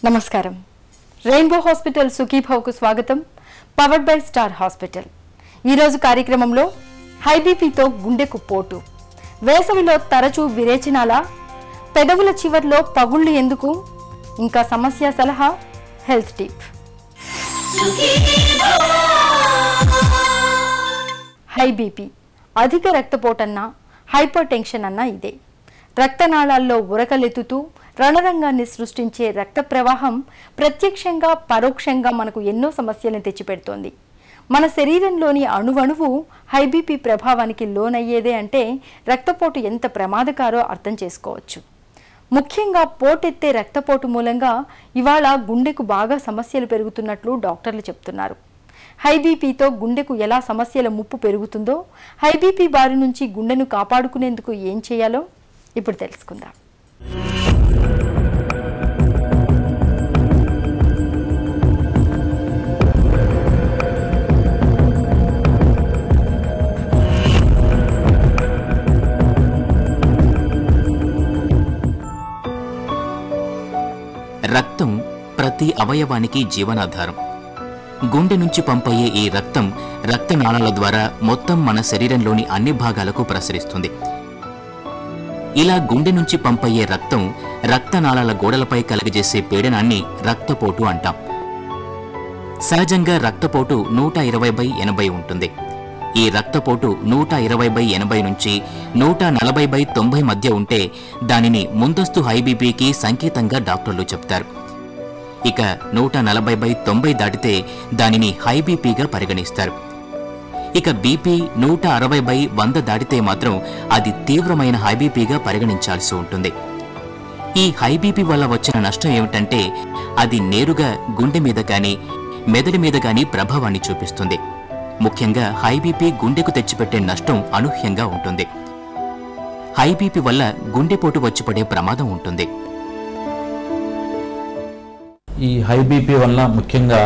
నమస్కారం. Rainbow hospital సుఖీభావ్కు స్వాగతం. Powered by star hospital. ఈరోజు కార్యక్రమంలో హై బీపీతో గుండెకు పోటు, వేసవిలో తరచూ విరేచనాల, పెదవుల చివర్లో పగుళ్లు ఎందుకు, ఇంకా సమస్య సలహా, హెల్త్ టిప్. హై బీపీ, అధిక రక్తపోటన్నా హైపర్ టెన్షన్ అన్నా ఇదే. రక్తనాళాల్లో ఉరకలెత్తుతూ రణరంగాన్ని సృష్టించే రక్త ప్రవాహం ప్రత్యక్షంగా పరోక్షంగా మనకు ఎన్నో సమస్యలను తెచ్చిపెడుతోంది. మన శరీరంలోని అణువణువు హై బీపీ ప్రభావానికి లోనయ్యేదే అంటే రక్తపోటు ఎంత ప్రమాదకారో అర్థం చేసుకోవచ్చు. ముఖ్యంగా పోటెత్తే రక్తపోటు మూలంగా ఇవాళ గుండెకు బాగా సమస్యలు పెరుగుతున్నట్లు డాక్టర్లు చెప్తున్నారు. హై బీపీతో గుండెకు ఎలా సమస్యల ముప్పు పెరుగుతుందో, హై బీపీ బారి నుంచి గుండెను కాపాడుకునేందుకు ఏం చేయాలో ఇప్పుడు తెలుసుకుందాం. రక్తం ప్రతి అవయవానికి జీవనాధారం. గుండె నుంచి పంపయ్యే ఈ రక్తం రక్తనాళాల ద్వారా మొత్తం మన శరీరంలోని అన్ని భాగాలకు ప్రసరిస్తుంది. ఇలా గుండె నుంచి పంపయ్యే రక్తం రక్తనాళాల గోడలపై కలుగజేసే పీడనాన్ని రక్తపోటు అంటాం. సహజంగా రక్తపోటు 120/80 ఉంటుంది. ఈ రక్తపోటు 120/80 నుంచి 140/90 మధ్య ఉంటే దానిని ముందస్తు హై బీపీకి సంకేతంగా డాక్టర్లు చెప్తారు. ఇక 140/90 దాటితే దానిని హై బీపీగా పరిగణిస్తారు. ఇక బీపీ 160/100 దాటితే మాత్రం అది తీవ్రమైన హై బీపీగా పరిగణించాల్సి ఉంటుంది. ఈ హై బీపీ వల్ల వచ్చిన నష్టం ఏమిటంటే అది నేరుగా గుండె మీద కానీ మెదడు మీద కానీ ప్రభావాన్ని చూపిస్తుంది. ముఖ్యంగా హై బీపీ గుండెకు తెచ్చిపెట్టే నష్టం అనూహ్యంగా ఉంటుంది. హై బీపీ వల్ల గుండెపోటు వచ్చి పడే ప్రమాదం ఉంటుంది. ఈ హై బీపీ వల్ల ముఖ్యంగా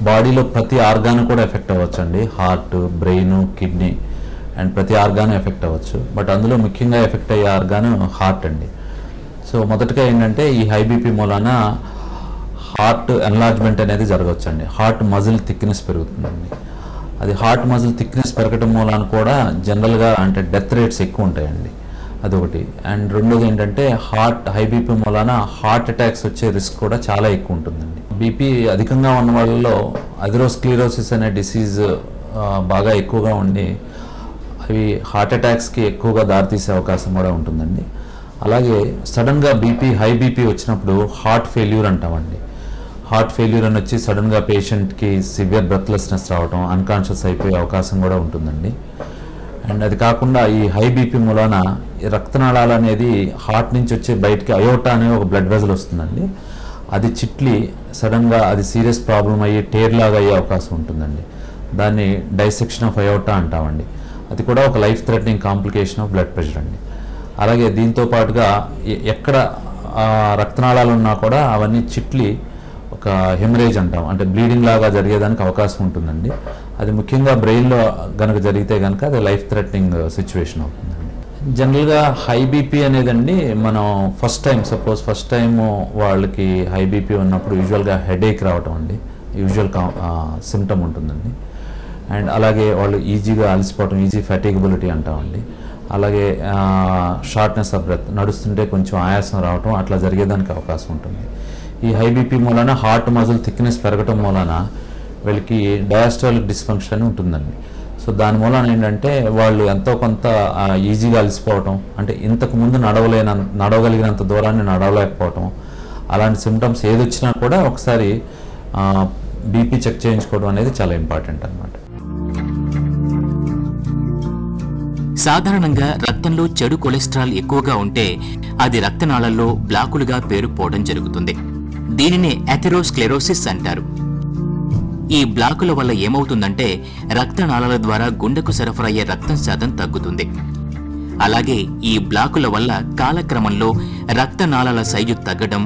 బాడీలో ప్రతి ఆర్గాన్ కూడా ఎఫెక్ట్ అవ్వచ్చు అండి. హార్ట్, బ్రెయిన్, కిడ్నీ అండ్ ప్రతి ఆర్గాన్ ఎఫెక్ట్ అవ్వచ్చు. బట్ అందులో ముఖ్యంగా ఎఫెక్ట్ అయ్యే ఆర్గాన్ హార్ట్ అండి. సో మొదటగా ఏంటంటే ఈ హై బీపీ మూలాన హార్ట్ ఎన్లార్జ్మెంట్ అనేది జరగవచ్చు అండి. హార్ట్ మజిల్ థిక్నెస్ పెరుగుతుందండి. అది హార్ట్ మజిల్ థిక్నెస్ పెరగడం మూలాన కూడా జనరల్గా అంటే డెత్ రేట్స్ ఎక్కువ ఉంటాయండి. అదొకటి. అండ్ రెండోది ఏంటంటే హై బీపీ మూలాన హార్ట్ అటాక్స్ వచ్చే రిస్క్ కూడా చాలా ఎక్కువ ఉంటుందండి. బీపీ అధికంగా ఉన్న వాళ్ళలో అథెరోస్క్లెరోసిస్ అనే డిసీజ్ బాగా ఎక్కువగా ఉండి అవి హార్ట్ అటాక్స్కి ఎక్కువగా దారితీసే అవకాశం కూడా ఉంటుందండి. అలాగే సడన్గా హై బీపీ వచ్చినప్పుడు హార్ట్ ఫెయిల్యూర్ అంటామండి. హార్ట్ ఫెయిల్యూర్ అని వచ్చి సడన్గా పేషెంట్కి సివియర్ బ్రెత్లెస్నెస్ రావడం, అన్కాన్షియస్ అయిపోయే అవకాశం కూడా ఉంటుందండి. అండ్ అది కాకుండా ఈ హై బీపీ మూలాన రక్తనాళాలు అనేది హార్ట్ నుంచి వచ్చే బయటికి అయోటా అనే ఒక బ్లడ్ వెజల్ వస్తుందండి. అది చిట్లి సడన్గా అది సీరియస్ ప్రాబ్లం అయ్యి టేర్ లాగా అయ్యే అవకాశం ఉంటుందండి. దాన్ని డైసెక్షన్ ఆఫ్ అయోటా అంటామండి. అది కూడా ఒక life threatening complication of blood pressure అండి. అలాగే దీంతో పాటుగా ఎక్కడ రక్తనాళాలు ఉన్నా కూడా అవన్నీ చిట్లి ఒక హెమరేజ్ అంటాం, అంటే బ్లీడింగ్ లాగా జరిగేదానికి అవకాశం ఉంటుందండి. అది ముఖ్యంగా బ్రెయిన్లో కనుక జరిగితే కనుక అది లైఫ్ థ్రెటనింగ్ సిచ్యువేషన్ అవుతుందండి. జనరల్గా హై బీపీ అనేదండి మనం ఫస్ట్ టైం వాళ్ళకి హై బీపీ ఉన్నప్పుడు యూజువల్గా హెడేక్ రావటం అండి యూజువల్ సిమ్టమ్ ఉంటుందండి. అండ్ అలాగే వాళ్ళు ఈజీగా అలసిపోవటం, ఈజీ ఫ్యాటిగబిలిటీ అంటామండి. అలాగే షార్ట్నెస్ ఆఫ్ బ్రెత్, నడుస్తుంటే కొంచెం ఆయాసం రావటం అట్లా జరిగేదానికి అవకాశం ఉంటుంది. ఈ హై బీపీ మూలాన హార్ట్ మజిల్ థిక్నెస్ పెరగటం మూలాన వీళ్ళకి డయాస్టాలిక్ డిస్ఫంక్షన్ ఉంటుందండి. సో దాని మూలాన ఏంటంటే వాళ్ళు ఎంతో కొంత ఈజీగా అలసిపోవటం, అంటే ఇంతకు ముందు నడవగలిగినంత దూరాన్ని నడవలేకపోవటం, అలాంటి సిమ్టమ్స్ ఏదొచ్చినా కూడా ఒకసారి బీపీ చెక్ చేయించుకోవడం అనేది చాలా ఇంపార్టెంట్ అన్నమాట. సాధారణంగా రక్తంలో చెడు కొలెస్ట్రాల్ ఎక్కువగా ఉంటే అది రక్తనాళాల్లో బ్లాకులుగా పేరుకుపోవడం జరుగుతుంది. దీనినే అథెరోస్క్లెరోసిస్ అంటారు. ఈ బ్లాకుల వల్ల ఏమవుతుందంటే రక్తనాళాల ద్వారా గుండెకు సరఫరయ్యే రక్తం శాతం తగ్గుతుంది. అలాగే ఈ బ్లాకుల వల్ల కాలక్రమంలో రక్తనాళాల సైజు తగ్గడం,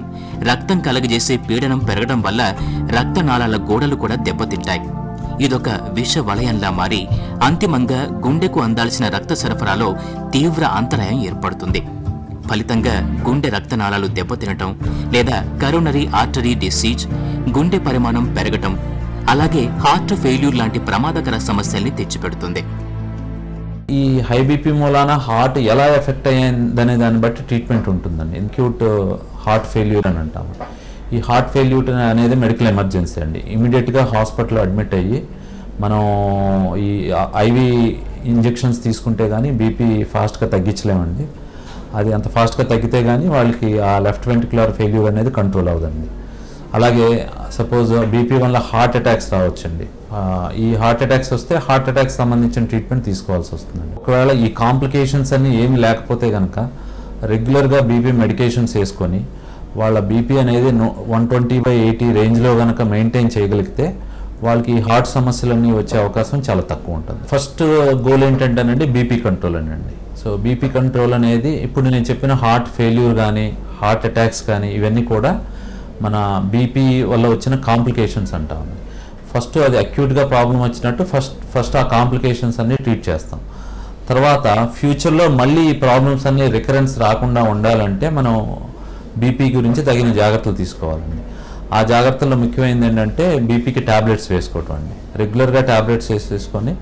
రక్తం కలగజేసే పీడనం పెరగడం వల్ల రక్తనాళాల గోడలు కూడా దెబ్బతింటాయి. ఇదొక విష వలయంలా మారి అంతిమంగా గుండెకు అందాల్సిన రక్త సరఫరాలో తీవ్ర అంతరాయం ఏర్పడుతుంది. ఫలితంగా గుండె రక్తనాళాలు దెబ్బతినటం లేదా కరోనరీ ఆర్టరీ డిసీజ్, గుండె పరిమాణం పెరగటం, అలాగే హార్ట్ ఫెయిల్యూర్ లాంటి ప్రమాదకర సమస్యల్ని తెచ్చిపెడుతుంది. ఈ హై బీపీ మూలాన హార్ట్ ఎలా ఎఫెక్ట్ అయ్యిందనే దాన్ని బట్టి ట్రీట్మెంట్ ఉంటుందండి. ఇన్క్యూట్ హార్ట్ ఫెయిల్యూర్ అని అంటాము. ఈ హార్ట్ ఫెయిల్యూర్ అనేది మెడికల్ ఎమర్జెన్సీ అండి. ఇమీడియట్గా హాస్పిటల్లో అడ్మిట్ అయ్యి మనం ఈ ఐవి ఇంజెక్షన్స్ తీసుకుంటే కానీ బీపీ ఫాస్ట్గా తగ్గించలేమండి. అది అంత ఫాస్ట్గా తగ్గితే కానీ వాళ్ళకి ఆ లెఫ్ట్ వెంట్రిక్యులర్ ఫెయిల్యూర్ అనేది కంట్రోల్ అవ్వదండి. అలాగే సపోజ్ బీపీ వల్ల హార్ట్ అటాక్స్ రావచ్చండి. ఈ హార్ట్ అటాక్స్ వస్తే హార్ట్ అటాక్స్ సంబంధించిన ట్రీట్మెంట్ తీసుకోవాల్సి వస్తుందండి. ఒకవేళ ఈ కాంప్లికేషన్స్ అన్నీ ఏమి లేకపోతే కనుక రెగ్యులర్గా బీపీ మెడికేషన్స్ వేసుకొని వాళ్ళ బీపీ అనేది 120/80 రేంజ్లో కనుక మెయింటైన్ చేయగలిగితే వాళ్ళకి హార్ట్ సమస్యలన్నీ వచ్చే అవకాశం చాలా తక్కువ ఉంటుంది. ఫస్ట్ గోల్ ఏంటంటేనండి బీపీ కంట్రోల్ అనండి. సో బీపీ కంట్రోల్ అనేది ఇప్పుడు నేను చెప్పిన హార్ట్ ఫెయిల్యూర్ కానీ హార్ట్ అటాక్స్ కానీ ఇవన్నీ కూడా మన బీపీ వల్ల వచ్చిన కాంప్లికేషన్స్ అంటాము. ఫస్ట్ అది అక్యూట్గా ప్రాబ్లం వచ్చినట్టు ఫస్ట్ ఆ కాంప్లికేషన్స్ అన్నీ ట్రీట్ చేస్తాం. తర్వాత ఫ్యూచర్లో మళ్ళీ ఈ ప్రాబ్లమ్స్ అన్నీ రికరెన్స్ రాకుండా ఉండాలంటే మనం బీపీ గురించి తగిన జాగ్రత్తలు తీసుకోవాలండి. ఆ జాగ్రత్తల్లో ముఖ్యమైనది ఏంటంటే బీపీకి ట్యాబ్లెట్స్ వేసుకోవటం అండి. రెగ్యులర్గా ట్యాబ్లెట్స్ వేసుకొని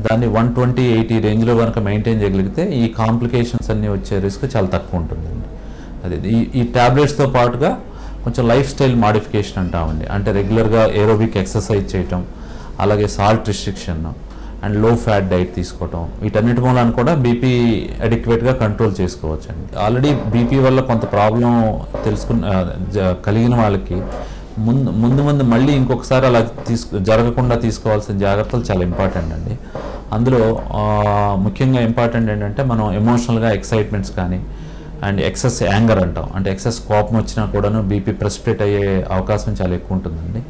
దాన్ని 120/80 రేంజ్లో కనుక మెయింటైన్ చేయగలిగితే ఈ కాంప్లికేషన్స్ అన్నీ వచ్చే రిస్క్ చాలా తక్కువ ఉంటుందండి. అది ఈ ట్యాబ్లెట్స్తో పాటుగా కొంచెం లైఫ్ స్టైల్ మాడిఫికేషన్ అంటామండి. అంటే రెగ్యులర్గా ఏరోబిక్ ఎక్సర్సైజ్ చేయటం, అలాగే సాల్ట్ రిస్ట్రిక్షన్ అండ్ లో ఫ్యాట్ డైట్ తీసుకోవటం, వీటన్నిటి మూలాన్ని కూడా బీపీ అడిక్వేట్గా కంట్రోల్ చేసుకోవచ్చు అండి. ఆల్రెడీ బీపీ వల్ల కొంత ప్రాబ్లం కలిగిన వాళ్ళకి ముందు మళ్ళీ ఇంకొకసారి అలా జరగకుండా తీసుకోవాల్సిన జాగ్రత్తలు చాలా ఇంపార్టెంట్ అండి. అందులో ముఖ్యంగా ఇంపార్టెంట్ ఏంటంటే మనం ఎమోషనల్గా ఎక్సైట్మెంట్స్ కానీ అండ్ ఎక్సెస్ యాంగర్ అంటాం, అంటే ఎక్సెస్ కోపం వచ్చినా కూడాను బీపీ ప్రెసిపిటేట్ అయ్యే అవకాశం చాలా ఎక్కువ ఉంటుందండి.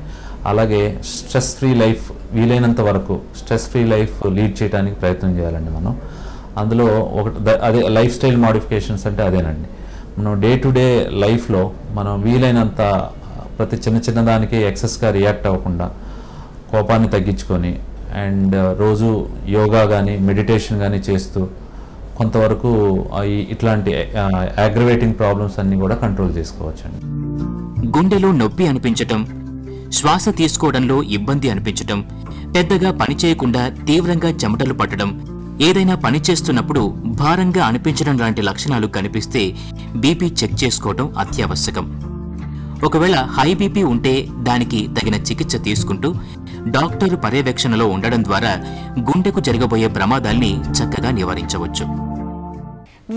అలాగే స్ట్రెస్ ఫ్రీ లైఫ్, వీలైనంత వరకు స్ట్రెస్ ఫ్రీ లైఫ్ లీడ్ చేయడానికి ప్రయత్నం చేయాలండి మనం. అందులో అదే లైఫ్ స్టైల్ మాడిఫికేషన్స్ అంటే అదేనండి. మనం డే టు డే లైఫ్లో మనం వీలైనంత ప్రతి చిన్న దానికి ఎక్సెస్గా రియాక్ట్ అవ్వకుండా కోపాన్ని తగ్గించుకొని అండ్ రోజు యోగా కానీ మెడిటేషన్ కానీ చేస్తూ కొంతవరకు ఇట్లాంటి అగ్రవేటింగ్ ప్రాబ్లమ్స్ అన్నీ కూడా కంట్రోల్ చేసుకోవచ్చండి. గుండెలో నొప్పి అనిపించటం, శ్వాస తీసుకోవడంలో ఇబ్బంది అనిపించటం, పెద్దగా పని చేయకుండా తీవ్రంగా చెమటలు పట్టడం, ఏదైనా పని చేస్తున్నప్పుడు భారంగా అనిపించడం లాంటి లక్షణాలు కనిపిస్తే బీపీ చెక్ చేసుకోవడం అత్యావశ్యకం. ఒకవేళ హై బీపీ ఉంటే దానికి తగిన చికిత్స తీసుకుంటూ డాక్టర్ పర్యవేక్షణలో ఉండడం ద్వారా గుండెకు జరగబోయే ప్రమాదాల్ని చక్కగా నివారించవచ్చు.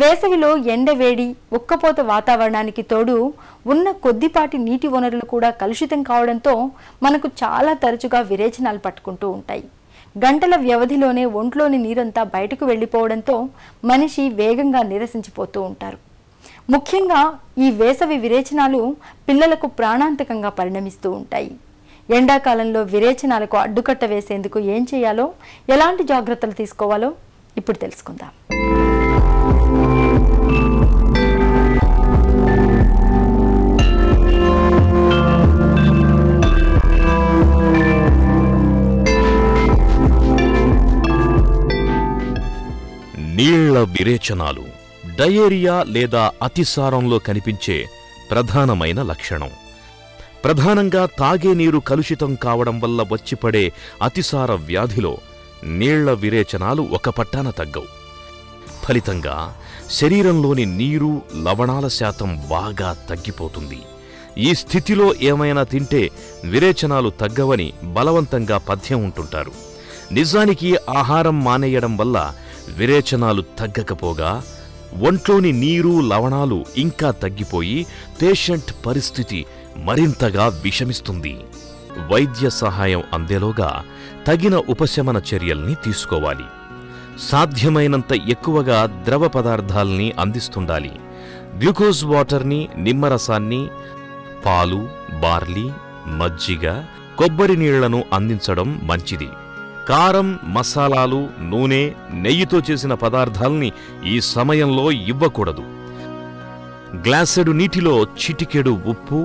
వేసవిలో ఎండవేడి, ఉక్కపోత వాతావరణానికి తోడు ఉన్న కొద్దిపాటి నీటి వనరులు కూడా కలుషితం కావడంతో మనకు చాలా తరచుగా విరేచనాలు పట్టుకుంటూ ఉంటాయి. గంటల వ్యవధిలోనే ఒంట్లోని నీరంతా బయటకు వెళ్లిపోవడంతో మనిషి వేగంగా నీరసించిపోతూ ఉంటారు. ముఖ్యంగా ఈ వేసవి విరేచనాలు పిల్లలకు ప్రాణాంతకంగా పరిణమిస్తూ ఉంటాయి. ఎండాకాలంలో విరేచనాలకు అడ్డుకట్ట వేసేందుకు ఏం చేయాలో, ఎలాంటి జాగ్రత్తలు తీసుకోవాలో ఇప్పుడు తెలుసుకుందాం. నీళ్ల విరేచనాలు డయేరియా లేదా అతిసారంలో కనిపించే ప్రధానమైన లక్షణం. ప్రధానంగా తాగే నీరు కలుషితం కావడం వల్ల వచ్చిపడే అతిసార వ్యాధిలో నీళ్ల విరేచనాలు ఒక పట్టాన తగ్గవు. ఫలితంగా శరీరంలోని నీరు, లవణాల శాతం బాగా తగ్గిపోతుంది. ఈ స్థితిలో ఏమైనా తింటే విరేచనాలు తగ్గవని బలవంతంగా పథ్యం ఉంటుంటారు. నిజానికి ఆహారం మానేయడం వల్ల విరేచనాలు తగ్గకపోగా ఒంట్లోని నీరు, లవణాలు ఇంకా తగ్గిపోయి పేషెంట్ పరిస్థితి మరింతగా విషమిస్తుంది. వైద్య సహాయం అందేలోగా తగిన ఉపశమన చర్యల్ని తీసుకోవాలి. సాధ్యమైనంత ఎక్కువగా ద్రవ పదార్థాల్ని అందిస్తుండాలి. గ్లూకోజ్ వాటర్ని, నిమ్మరసాన్ని, పాలు, బార్లీ, మజ్జిగ, కొబ్బరి నీళ్లను అందించడం మంచిది. కారం, మసాలాలు, నూనె, నెయ్యితో చేసిన పదార్థాల్ని ఈ సమయంలో ఇవ్వకూడదు. గ్లాసెడు నీటిలో చిటికెడు ఉప్పు,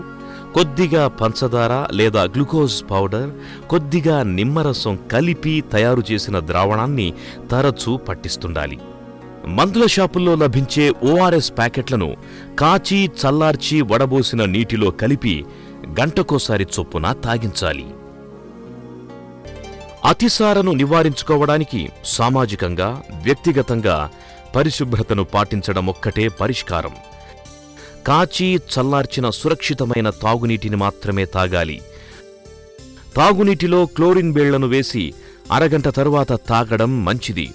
కొద్దిగా పంచదార లేదా గ్లూకోజ్ పౌడర్, కొద్దిగా నిమ్మరసం కలిపి తయారు చేసిన ద్రావణాన్ని తరచూ పట్టిస్తుండాలి. మందుల షాపుల్లో లభించే ఓఆర్ఎస్ ప్యాకెట్లను కాచి చల్లార్చి వడబోసిన నీటిలో కలిపి గంటకోసారి చొప్పున తాగించాలి. అతిసారను నివారించుకోవడానికి సామాజికంగా, వ్యక్తిగతంగా పరిశుభ్రతను పాటించడం ఒక్కటే పరిష్కారం. కాచి చల్లార్చిన సురక్షితమైన తాగునీటిని మాత్రమే తాగాలి. తాగునీటిలో క్లోరిన్ బేళ్లను వేసి అరగంట తరువాత తాగడం మంచిది.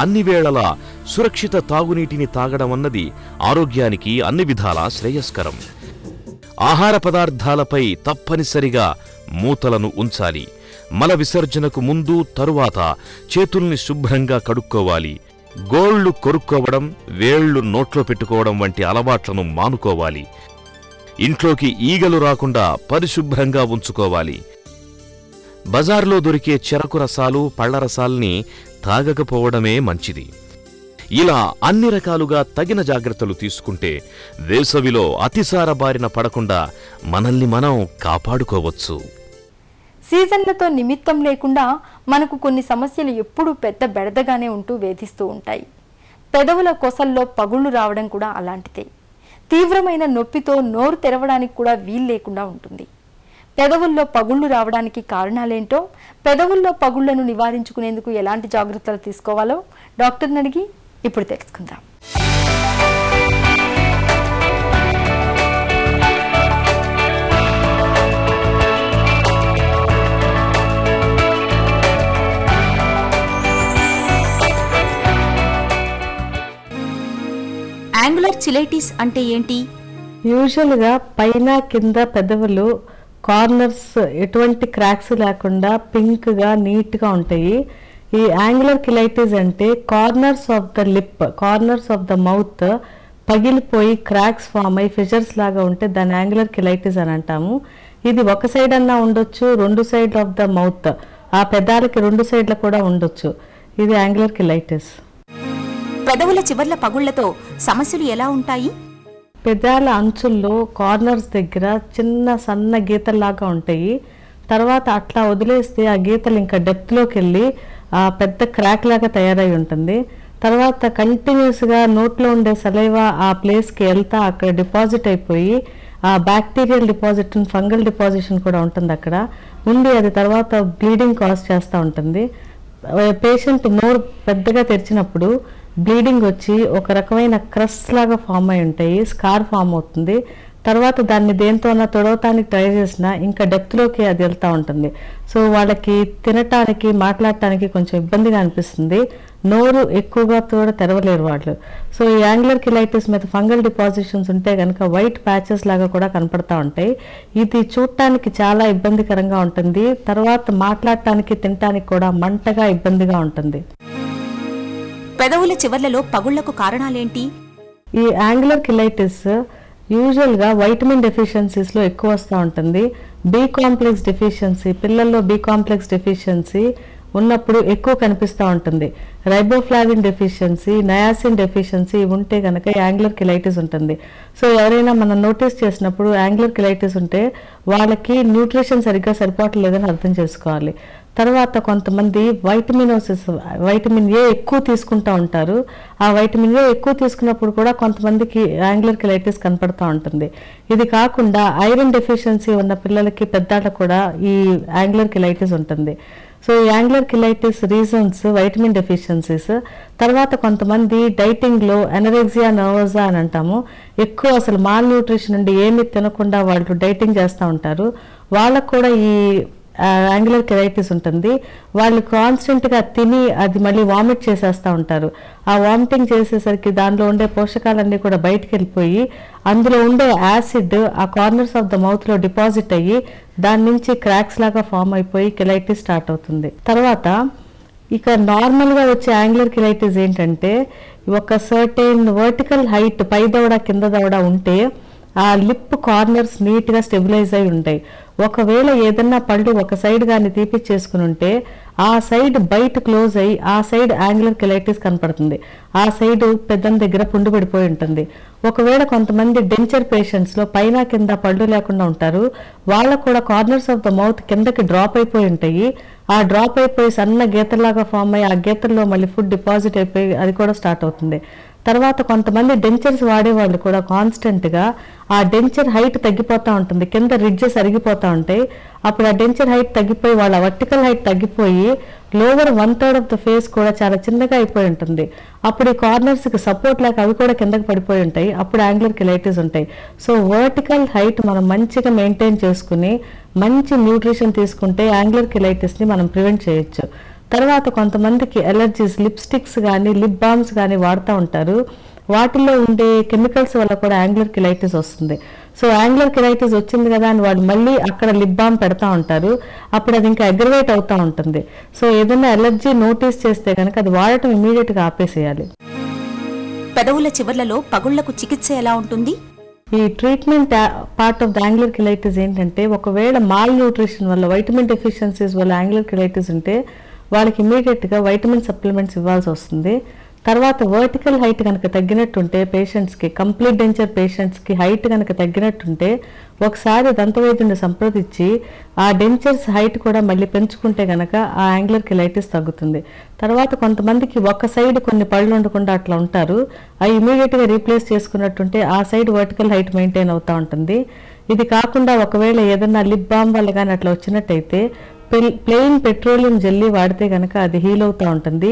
అన్ని వేళలా సురక్షిత తాగునీటిని తాగడం అన్నది ఆరోగ్యానికి అన్ని విధాలా శ్రేయస్కరం. ఆహార పదార్థాలపై తప్పనిసరిగా మూతలను ఉంచాలి. మల విసర్జనకు ముందు తరువాత చేతుల్ని శుభ్రంగా కడుక్కోవాలి. గోళ్లు కొరుక్కోవడం, వేళ్లు నోట్లో పెట్టుకోవడం వంటి అలవాట్లను మానుకోవాలి. ఇంట్లోకి ఈగలు రాకుండా పరిశుభ్రంగా ఉంచుకోవాలి. బజార్లో దొరికే చెరకు రసాలు, పళ్ల రసాల్ని తాగకపోవడమే మంచిది. ఇలా అన్ని రకాలుగా తగిన జాగ్రత్తలు తీసుకుంటే వేసవిలో అతిసార బారిన పడకుండా మనల్ని మనం కాపాడుకోవచ్చు. సీజన్లతో నిమిత్తం లేకుండా మనకు కొన్ని సమస్యలు ఎప్పుడూ పెద్ద బెడదగానే ఉంటూ వేధిస్తూ ఉంటాయి. పెదవుల కొసల్లో పగుళ్లు రావడం కూడా అలాంటిదే. తీవ్రమైన నొప్పితో నోరు తెరవడానికి కూడా వీలు లేకుండా ఉంటుంది. పెదవుల్లో పగుళ్లు రావడానికి కారణాలేంటో, పెదవుల్లో పగుళ్లను నివారించుకునేందుకు ఎలాంటి జాగ్రత్తలు తీసుకోవాలో డాక్టర్ని అడిగి ఇప్పుడు తెలుసుకుందాం. యాంగులర్ చిలైటిస్ అంటే ఏంటి? యూజువల్గా పైన కింద పెదవులు కార్నర్స్ ఎటువంటి క్రాక్స్ లేకుండా పింక్గా నీట్గా ఉంటాయి. ఈ యాంగులర్ కిలైటిస్ అంటే corners of the lip, corners of the mouth పగిలిపోయి క్రాక్స్ ఫామ్ అయ్యి ఫిషర్స్ లాగా ఉంటే దాన్ని యాంగులర్ కిలైటిస్ అని అంటాము. ఇది ఒక సైడ్ అన్నా ఉండొచ్చు, రెండు సైడ్ ఆఫ్ ద మౌత్, ఆ పెదాలకి రెండు సైడ్ల కూడా ఉండొచ్చు. ఇది యాంగులర్ కిలైటిస్. పెదవుల చివర్ల పగుళ్లతో సమస్యలు ఎలా ఉంటాయి? పెదాల అంచుల్లో కార్నర్స్ దగ్గర చిన్న సన్న గీతల్లాగా ఉంటాయి. తర్వాత అట్లా వదిలేస్తే ఆ గీతలు ఇంకా డెప్త్లోకి వెళ్ళి ఆ పెద్ద క్రాక్ లాగా తయారై ఉంటుంది. తర్వాత కంటిన్యూస్గా నోట్లో ఉండే సలైవా ఆ ప్లేస్కి వెళ్తా అక్కడ డిపాజిట్ అయిపోయి ఆ బ్యాక్టీరియల్ డిపాజిట్, ఫంగల్ డిపాజిషన్ కూడా ఉంటుంది అక్కడ ఉండి అది తర్వాత బ్లీడింగ్ కాజ్ చేస్తూ ఉంటుంది. పేషెంట్ నోరు పెద్దగా తెరిచినప్పుడు బ్లీడింగ్ వచ్చి ఒక రకమైన క్రస్ లాగా ఫామ్ అయి ఉంటాయి, స్కార్ ఫామ్ అవుతుంది. తర్వాత దాన్ని దేంతోనా తొడవటానికి ట్రై చేసినా ఇంకా డెప్త్లోకి అది వెళ్తూ ఉంటుంది. సో వాళ్ళకి తినటానికి, మాట్లాడటానికి కొంచెం ఇబ్బందిగా అనిపిస్తుంది. నోరు ఎక్కువగా కూడా తెరవలేరు వాళ్ళు. సో ఈ యాంగులర్ కిలైటిస్ మీద ఫంగల్ డిపాజిషన్స్ ఉంటే కనుక వైట్ ప్యాచెస్ లాగా కూడా కనపడతా ఉంటాయి. ఇది చూడటానికి చాలా ఇబ్బందికరంగా ఉంటుంది. తర్వాత మాట్లాడటానికి, తినటానికి కూడా మంటగా ఇబ్బందిగా ఉంటుంది. పెదవుల చివర్లలో పగుళ్లకు కారణాలేంటి? ఈ యాంగులర్ కిలైటిస్ యూజువల్గా వైటమిన్ డెఫిషియన్సీస్లో ఎక్కువ వస్తూ ఉంటుంది. బి కాంప్లెక్స్ డెఫిషియన్సీ, పిల్లల్లో బి కాంప్లెక్స్ డెఫిషియన్సీ ఉన్నప్పుడు ఎక్కువ కనిపిస్తూ ఉంటుంది. రైబోఫ్లావిన్ డెఫిషియన్సీ, నయాసిన్ డెఫిషియన్సీ ఉంటే కనుక యాంగులర్ కిలైటిస్ ఉంటుంది. సో ఎవరైనా మనం నోటీస్ చేసినప్పుడు యాంగులర్ కిలైటిస్ ఉంటే వాళ్ళకి న్యూట్రిషన్ సరిగ్గా సరిపోవట్లేదని అర్థం చేసుకోవాలి. తర్వాత కొంతమంది వైటమిన్ ఏ ఎక్కువ తీసుకుంటూ ఉంటారు. ఆ వైటమిన్ ఏ ఎక్కువ తీసుకున్నప్పుడు కూడా కొంతమందికి యాంగులర్ కిలైటిస్ కనపడుతూ ఉంటుంది. ఇది కాకుండా ఐరన్ డెఫిషియన్సీ ఉన్న పిల్లలకి, పెద్దాళ్ళకు కూడా ఈ యాంగులర్ కిలైటిస్ ఉంటుంది. So angular cheilitis reasons vitamin deficiencies. తర్వాత కొంతమంది డైటింగ్లో ఎనరెక్సియా నర్వోసా అని అంటాము, ఎక్కువ అసలు మాల్ న్యూట్రిషన్ నుండి ఏమీ తినకుండా వాళ్ళు డైటింగ్ చేస్తూ ఉంటారు. వాళ్ళకు కూడా ఈ యాంగులర్ కిలైటిస్ ఉంటుంది. వాళ్ళు కాన్స్టెంట్గా తిని అది మళ్ళీ వామిట్ చేసేస్తూ ఉంటారు. ఆ వామిటింగ్ చేసేసరికి దానిలో ఉండే పోషకాలన్నీ కూడా బయటికి వెళ్ళిపోయి అందులో ఉండే యాసిడ్ ఆ కార్నర్స్ ఆఫ్ ద మౌత్లో డిపాజిట్ అయ్యి దాని నుంచి క్రాక్స్ లాగా ఫామ్ అయిపోయి కిలైటిస్ స్టార్ట్ అవుతుంది. తర్వాత ఇక నార్మల్గా వచ్చే యాంగులర్ కిలైటిస్ ఏంటంటే ఒక సర్టెన్ వర్టికల్ హైట్, పై దవడ కింద దవడ ఉంటే ఆ లిప్ కార్నర్స్ నీట్గా స్టెబిలైజ్ అయి ఉంటాయి. ఒకవేళ ఏదన్నా పళ్ళు ఒక సైడ్ కానీ తీపిచ్చేసుకుని ఉంటే ఆ సైడ్ బయట క్లోజ్ అయ్యి ఆ సైడ్ యాంగులర్ కిలైటిస్ కనపడుతుంది, ఆ సైడ్ పెద్దం దగ్గర పుండు పడిపోయి ఉంటుంది. ఒకవేళ కొంతమంది డెంచర్ పేషెంట్స్ లో పైన కింద పళ్ళు లేకుండా ఉంటారు, వాళ్ళకు కూడా కార్నర్స్ ఆఫ్ ద మౌత్ కిందకి డ్రాప్ అయిపోయి ఉంటాయి. ఆ డ్రాప్ అయిపోయి సన్న గీతలాగా ఫామ్ అయ్యి ఆ గీతల్లో మళ్ళీ ఫుడ్ డిపాజిట్ అయిపోయి అది కూడా స్టార్ట్ అవుతుంది. తర్వాత కొంతమంది డెంచర్స్ వాడేవాళ్ళు కూడా కాన్స్టెంట్గా ఆ డెంచర్ హైట్ తగ్గిపోతూ ఉంటుంది, కింద రిడ్జెస్ అరిగిపోతూ ఉంటాయి. అప్పుడు ఆ డెంచర్ హైట్ తగ్గిపోయి వాళ్ళ వర్టికల్ హైట్ తగ్గిపోయి లోవర్ 1/3 ఆఫ్ ద ఫేస్ కూడా చాలా చిన్నగా అయిపోయి ఉంటుంది. అప్పుడు ఈ కార్నర్స్కి సపోర్ట్ లేక అవి కూడా కిందకి పడిపోయి ఉంటాయి, అప్పుడు యాంగులర్ కిలైటిస్ ఉంటాయి. సో వర్టికల్ హైట్ మనం మంచిగా మెయింటైన్ చేసుకుని మంచి న్యూట్రిషన్ తీసుకుంటే యాంగులర్ కిలైటిస్ని మనం ప్రివెంట్ చేయొచ్చు. తర్వాత కొంతమందికి ఎలర్జీస్, లిప్స్టిక్స్ కానీ లిప్ బామ్స్ కానీ వాడుతూ ఉంటారు, వాటిల్లో ఉండే కెమికల్స్ వల్ల కూడా యాంగులర్ కిలైటిస్ వస్తుంది. సో యాంగులర్ కిలైటిస్ వచ్చింది కదా అని వాళ్ళు మళ్ళీ అక్కడ లిప్ బామ్ పెడతా ఉంటారు, అప్పుడు అది ఇంకా అగ్రవేట్ అవుతూ ఉంటుంది. సో ఏదైనా ఎలర్జీ నోటీస్ చేస్తే కనుక అది వాడటం ఇమీడియట్గా ఆపేసేయాలి. పెదవుల చివర్లలో పగుళ్లకు చికిత్స ఎలా ఉంటుంది? ఈ treatment part of the angular cheilitis ఏంటంటే, ఒకవేళ మాల్ న్యూట్రిషన్ వల్ల వైటమిన్ డెఫిషియన్సీస్ వల్ల యాంగులర్ కిలైటిస్ ఉంటే వాళ్ళకి ఇమీడియట్గా వైటమిన్ సప్లిమెంట్స్ ఇవ్వాల్సి వస్తుంది. తర్వాత వర్టికల్ హైట్ కనుక తగ్గినట్టుంటే పేషెంట్స్కి, కంప్లీట్ డెంచర్ పేషెంట్స్కి హైట్ కనుక తగ్గినట్టుంటే ఒకసారి దంతవైద్యుని సంప్రదించి ఆ డెంచర్స్ హైట్ కూడా మళ్ళీ పెంచుకుంటే కనుక ఆ యాంగులర్ కిలైటిస్ తగ్గుతుంది. తర్వాత కొంతమందికి ఒక సైడ్ కొన్ని పళ్ళు ఉండకుండా అట్లా ఉంటారు, అవి ఇమీడియట్గా రీప్లేస్ చేసుకున్నట్టుంటే ఆ సైడ్ వర్టికల్ హైట్ మెయింటైన్ అవుతూ ఉంటుంది. ఇది కాకుండా ఒకవేళ ఏదన్నా లిప్ బామ్ వల్ల కానీ అట్లా వచ్చినట్టయితే ప్లెయిన్ పెట్రోలియం జెల్లీ వాడితే కనుక అది హీల్ అవుతూ ఉంటుంది.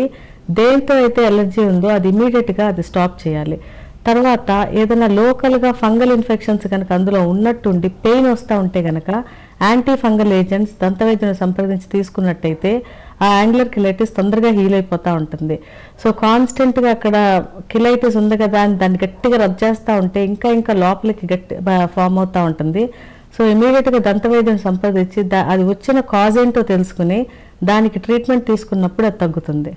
దేంతో అయితే ఎలర్జీ ఉందో అది ఇమీడియట్గా అది స్టాప్ చేయాలి. తర్వాత ఏదైనా లోకల్గా ఫంగల్ ఇన్ఫెక్షన్స్ కనుక అందులో ఉన్నట్టుండి పెయిన్ వస్తూ ఉంటే కనుక యాంటీ ఫంగల్ ఏజెంట్స్ దంతవైద్యుని సంప్రదించి తీసుకున్నట్టయితే ఆ యాంగులర్ కిలైటిస్ తొందరగా హీల్ అయిపోతూ ఉంటుంది. సో కాన్స్టెంట్గా అక్కడ కిలైటిస్ ఉంది కదా అని దాన్ని గట్టిగా రబ్ చేస్తూ ఉంటే ఇంకా ఇంకా లోపలికి గట్టి ఫామ్ అవుతూ ఉంటుంది. సో ఇమీడియట్గా దంతవైద్యుని సంప్రదించి అది వచ్చిన కాజ్ ఏంటో తెలుసుకుని దానికి ట్రీట్మెంట్ తీసుకున్నప్పుడు అది తగ్గుతుంది.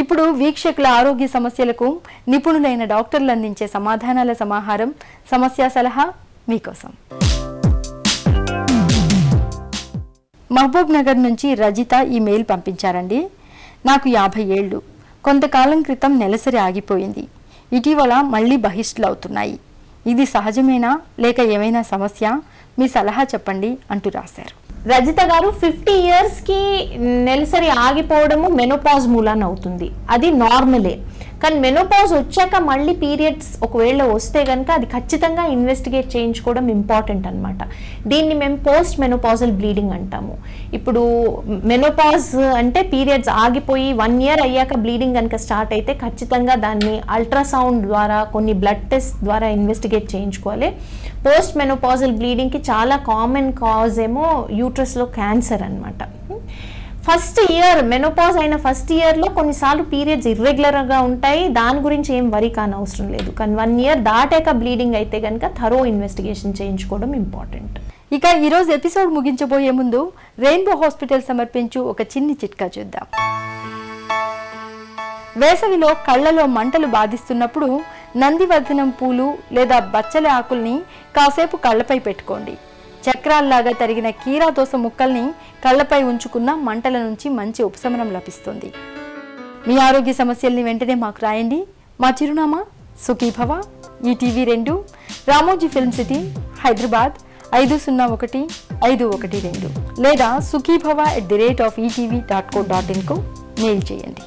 ఇప్పుడు వీక్షకుల ఆరోగ్య సమస్యలకు నిపుణులైన డాక్టర్లు అందించే సమాధానాల సమాహారం సమస్య సలహా మీకోసం. మహబూబ్ నగర్ నుంచి రజిత ఈ మెయిల్ పంపించారండి. నాకు 50 ఏళ్ళు, కొంతకాలం క్రితం నెలసరి ఆగిపోయింది, ఇటీవల మళ్ళీ బహిష్టులు అవుతున్నాయి. ఇది సహజమేనా లేక ఏమైనా సమస్య? మీ సలహా చెప్పండి అంటూ రాశారు. రజిత గారు, 50 ఇయర్స్ కి నెలసరి ఆగిపోవడము మెనోపాజ్ మూలాన అవుతుంది, అది నార్మలే. కానీ మెనోపాజ్ వచ్చాక మళ్ళీ పీరియడ్స్ ఒకవేళ వస్తే కనుక అది ఖచ్చితంగా ఇన్వెస్టిగేట్ చేయించుకోవడం ఇంపార్టెంట్ అనమాట. దీన్ని మేము పోస్ట్ మెనోపాజల్ బ్లీడింగ్ అంటాము. ఇప్పుడు మెనోపాజ్ అంటే పీరియడ్స్ ఆగిపోయి 1 ఇయర్ అయ్యాక బ్లీడింగ్ కనుక స్టార్ట్ అయితే ఖచ్చితంగా దాన్ని అల్ట్రాసౌండ్ ద్వారా కొన్ని బ్లడ్ టెస్ట్ ద్వారా ఇన్వెస్టిగేట్ చేయించుకోవాలి. పోస్ట్ మెనోపాజల్ బ్లీడింగ్కి చాలా కామన్ కాజ్ ఏమో యూట్రస్లో క్యాన్సర్ అనమాట. ఫస్ట్ ఇయర్ మెనోపాజ్ అయిన ఫస్ట్ ఇయర్లో కొన్నిసార్లు పీరియడ్స్ ఇర్రెగ్యులర్గా ఉంటాయి, దాని గురించి ఏం వరి కానవసరం లేదు. కానీ 1 ఇయర్ దాటాక బ్లీడింగ్ అయితే కనుక థరో ఇన్వెస్టిగేషన్ చేయించుకోవడం ఇంపార్టెంట్. ఇక ఈరోజు ఎపిసోడ్ ముగించబోయే ముందు రెయిన్బో హాస్పిటల్ సమర్పించు ఒక చిన్ని చిట్కా చూద్దాం. వేసవిలో కళ్ళలో మంటలు బాధిస్తున్నప్పుడు నందివర్ధనం పూలు లేదా బచ్చలి ఆకుల్ని కాసేపు కళ్ళపై పెట్టుకోండి. చక్రాల్లాగా తరిగిన కీరాదోస ముక్కల్ని కళ్ళపై ఉంచుకున్న మంటల నుంచి మంచి ఉపశమనం లభిస్తుంది. మీ ఆరోగ్య సమస్యల్ని వెంటనే మాకు రాయండి. మా చిరునామా Sukhibhava, ETV2, Ramoji film city, Hyderabad 501512 లేదా sukhibhava@etv.co.in కు మెయిల్ చేయండి.